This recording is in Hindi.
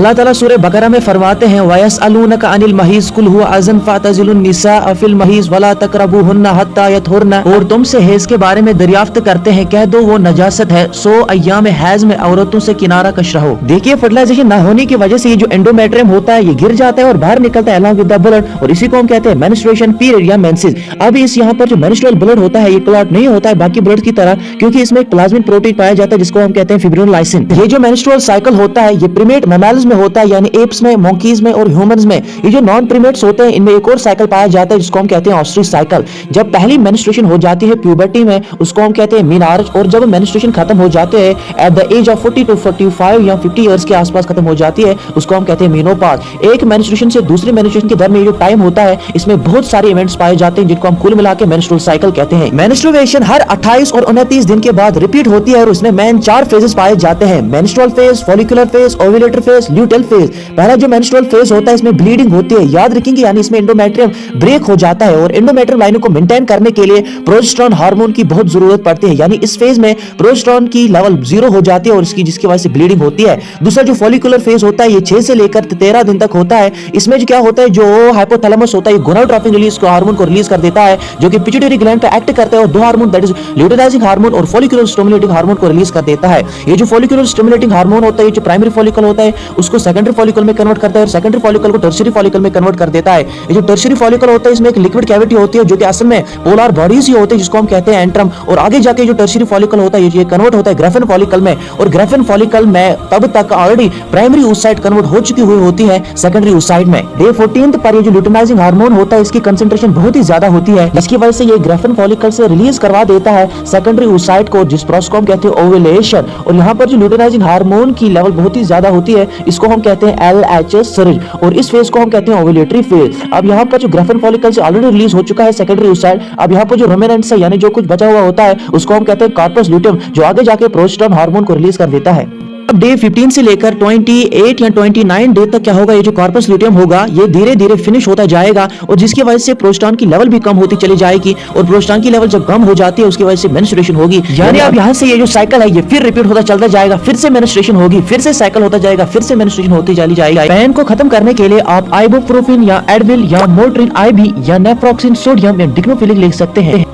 अल्लाह ताला सूरह बकरा में फरमाते हैं वयसअलूनका अनिल महीज़ कुल हुवा अज़न फ़अतज़िलुन निसाअ फ़िल महीज़ वला तक़रबूहुन्ना हत्ता यतहुरना। और तुमसे हैज़ के बारे में दरियाफ्त करते हैं, कह दो वो नजासत है, सो अय्याम हैज़ में औरतों से किनारा कश रहो। देखिए फर्टिलाइजेशन न होने की वजह से ये जो एंडोमेट्रियम होता है ये गिर जाता है और बाहर निकलता है अलॉन्ग विद द ब्लड, और इसी को हम कहते हैं मेंस्ट्रुएशन पीरियड या मेंसेस। अब इस यहाँ पर जो मेंस्ट्रुअल ब्लड होता है ये क्लॉट नहीं होता है बाकी ब्लड की तरह, क्योंकि इसमें एक प्लाज्मिन प्रोटीन पाया जाता है जिसको हम कहते हैं फिब्रिनोलाइसिन। ये जो मेंस्ट्रुअल साइकिल होता है ये प्रीमेट मैमल्स में होता है, यानी एप्स में, मंकीज में और ह्यूमंस में। ये जो नॉन प्रीमेट्स होते हैं इनमें एक और साइकिल पाया जाता है जिसको हम कहते हैं ऑस्ट्रिच साइकिल। जब पहली मेंस्ट्रुएशन हो जाती है प्यूबर्टी में उसको हम कहते हैं मीनार्च, और जब मेंस्ट्रुएशन खत्म हो जाते हैं at the age of 40 to 45 या 50 इयर्स के आसपास खत्म हो जाती है उसको हम कहते हैं मेनोपॉज। एक मेंस्ट्रुएशन से दूसरी मेंस्ट्रुएशन के दरमियान जो टाइम होता है इसमें बहुत सारे इवेंट्स पाए जाते हैं जिनको हम कुल मिला के मेंस्ट्रुअल साइकिल कहते हैं। मेंस्ट्रुएशन हर 28 और 29 दिन के बाद रिपीट होती है और उसमें मेन 4 फेजेस पाए जाते हैं, menstrual phase, follicular phase, ovulatory phase, luteal phase. पहला जो मेंस्ट्रुअल फेज होता है इसमें ब्लीडिंग होती है, याद रखेंगे, यानी इसमें एंडोमेट्रियम ब्रेक हो जाता है और एंडोमेट्रियम लाइनों को मेंटेन करने के लिए प्रोजेस्टेरोन हार्मोन की बहुत जरूरत पड़ती है, यानी इस फेज में प्रोजेस्टेरोन की लेवल 0 हो जाती है और जिसकी वजह से ब्लीडिंग होती है। दूसरा जो फॉलिकुलर फेज होता है ये 6 से लेकर 13 दिन तक होता है। इसमें जो क्या होता है जो हाइपोथैलेमस होता है ये गोनाडोट्रोपिन रिलीज को हार्मोन को रिलीज कर देता है जो कि पिट्यूटरी ग्लैंड पे एक्ट करता है और दो hormone that is luteinising hormone और फॉलिकुलर स्टिमुलेटिंग हार्मोन को रिलीज कर देता है। ये जो फॉलिकुलर स्टिमुलेटिंग हार्मोन होता है जो प्राइमरी फॉलिकल होता है उसको सेकेंडरी फॉलिकल में कन्वर्ट करता है और सेकेंडरी फॉलिकल को टर्शियरी फॉलिकल में कन्वर्ट कर देता है। ये जो टर्शियरी फॉलिकल होता है इसमें एक लिक्विड कैविटी होती है जो कि असल में पोलर बॉडीज ही होते हैं जिसको हम कहते हैं एंट्रम, और आगे जाके जो टर्शियरी फॉलिकल होता है ये कन्वर्ट होता है ग्राफेन फॉलिकल में, और ग्राफेन फॉलिकल में तब तक ऑलरेडी प्राइमरी oocyte कन्वर्ट हो चुकी हुई होती है सेकेंडरी oocyte में। डे 14 पर ये जो ल्यूटेनाइजिंग हार्मोन होता है इसकी कंसंट्रेशन बहुत ही ज्यादा होती है जिसकी वजह से ये ग्राफेन फॉलिकल से रिलीज करवा देता है सेकेंडरी oocyte को, जिस प्रोसेस को हम कहते हैं ओव्यूलेशन। और यहाँ पर जो ल्यूटेनाइजिंग हार्मोन की लेवल बहुत ही ज्यादा होती है इसको हम कहते हैं LHS सर्ज, और इस फेज को हम कहते हैं ओव्यूलेटरी फेज। अब यहाँ पर जो ग्राफेन फॉलिकल से ऑलरेडी रिलीज हो चुका है सेकेंडरी oocyte, अब यहाँ पर जो रिमेनेंट्स है यानी जो कुछ बचा हुआ होता है उसको हम कहते हैं कॉर्पस ल्यूटियम जो आगे जाके प्रोजेस्टेरोन हार्मोन को रिलीज कर देता है। अब डे 15 से लेकर 28 या 29 डे तक क्या होगा, ये जो कॉर्पस ल्यूटियम होगा ये धीरे धीरे फिनिश होता जाएगा और जिसकी वजह से प्रोजेस्टेरोन की लेवल भी कम होती चली जाएगी, और प्रोजेस्टेरोन की लेवल जब कम हो जाती है उसकी वजह से मेंस्ट्रुएशन होगी। यानी अब यहाँ से ये जो साइकिल है ये फिर रिपीट होता चलता जाएगा, फिर से मेंस्ट्रुएशन होगी, फिर से साइकिल होता जाएगा, फिर से मेंस्ट्रुएशन होती चली जाएगी। पेन को खत्म करने के लिए आप आइबुप्रोफेन या एडविल या मोट्रिन आईवी या नेफ्रोक्सिन सोडियम या डिक्नोफिलिक लिख सकते हैं।